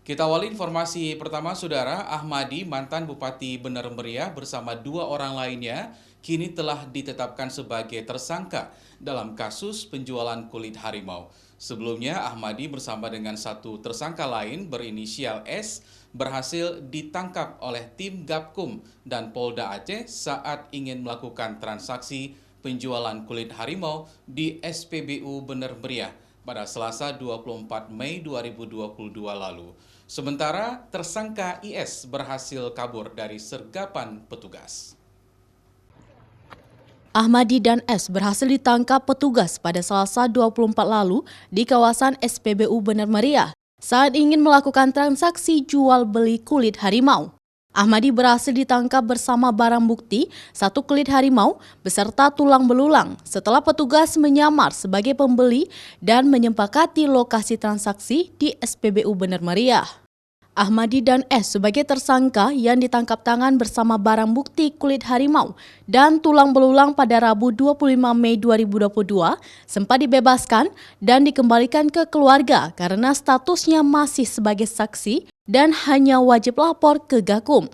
Kita awali informasi pertama, Saudara. Ahmadi, mantan Bupati Bener Meriah bersama dua orang lainnya, kini telah ditetapkan sebagai tersangka dalam kasus penjualan kulit harimau. Sebelumnya, Ahmadi bersama dengan satu tersangka lain berinisial S berhasil ditangkap oleh tim Gapkum dan Polda Aceh saat ingin melakukan transaksi penjualan kulit harimau di SPBU Bener Meriah pada Selasa 24 Mei 2022 lalu. Sementara tersangka IS berhasil kabur dari sergapan petugas. Ahmadi dan S berhasil ditangkap petugas pada Selasa 24 lalu di kawasan SPBU Bener Meriah saat ingin melakukan transaksi jual beli kulit harimau. Ahmadi berhasil ditangkap bersama barang bukti satu kulit harimau beserta tulang belulang setelah petugas menyamar sebagai pembeli dan menyepakati lokasi transaksi di SPBU Bener Meriah. Ahmadi dan S sebagai tersangka yang ditangkap tangan bersama barang bukti kulit harimau dan tulang belulang pada Rabu 25 Mei 2022 sempat dibebaskan dan dikembalikan ke keluarga karena statusnya masih sebagai saksi dan hanya wajib lapor ke Gakum.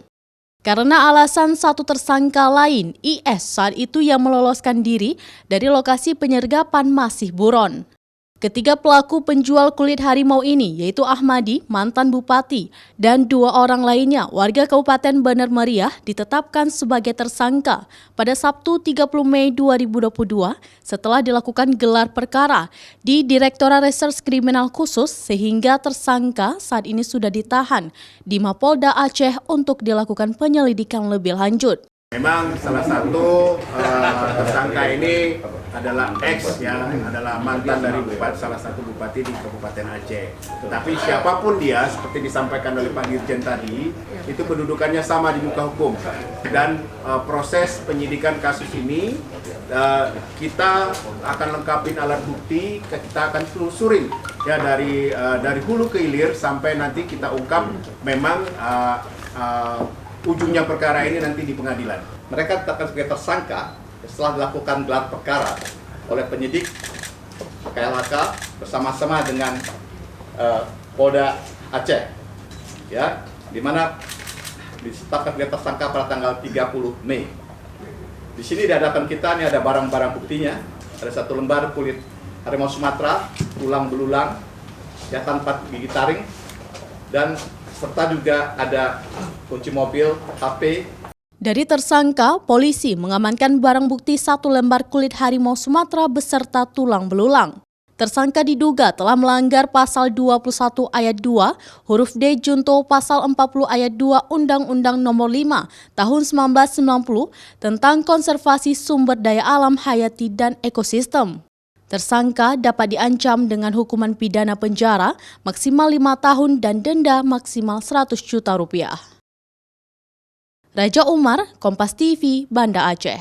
Karena alasan satu tersangka lain, IS, saat itu yang meloloskan diri dari lokasi penyergapan masih buron. Ketiga pelaku penjual kulit harimau ini yaitu Ahmadi, mantan bupati, dan dua orang lainnya warga Kabupaten Bener Meriah ditetapkan sebagai tersangka pada Sabtu 30 Mei 2022 setelah dilakukan gelar perkara di Direktorat Reserse Kriminal Khusus sehingga tersangka saat ini sudah ditahan di Mapolda Aceh untuk dilakukan penyelidikan lebih lanjut. Memang salah satu tersangka ini adalah X, ya, adalah mantan dari salah satu bupati di Kabupaten Aceh. Tapi siapapun dia, seperti disampaikan oleh Pak Dirjen tadi, itu kedudukannya sama di muka hukum. Dan proses penyidikan kasus ini kita akan lengkapin alat bukti, kita akan telusurin ya dari hulu ke hilir sampai nanti kita ungkap memang ujungnya perkara ini nanti di pengadilan. Mereka ditetapkan sebagai tersangka setelah dilakukan gelar perkara oleh penyidik KLHK bersama-sama dengan Polda Aceh, ya, di mana ditetapkan sebagai tersangka pada tanggal 30 Mei. Di sini di hadapan kita ini ada barang-barang buktinya, ada satu lembar kulit harimau Sumatera, tulang belulang, ya, tanpa gigi taring, dan serta juga ada kunci mobil, HP. Dari tersangka, polisi mengamankan barang bukti satu lembar kulit harimau Sumatera beserta tulang belulang. Tersangka diduga telah melanggar pasal 21 ayat 2 huruf D junto pasal 40 ayat 2 Undang-Undang Nomor 5 Tahun 1990 tentang konservasi sumber daya alam hayati dan ekosistem. Tersangka dapat diancam dengan hukuman pidana penjara maksimal 5 tahun dan denda maksimal 100 juta rupiah. Raja Umar, Kompas TV, Banda Aceh.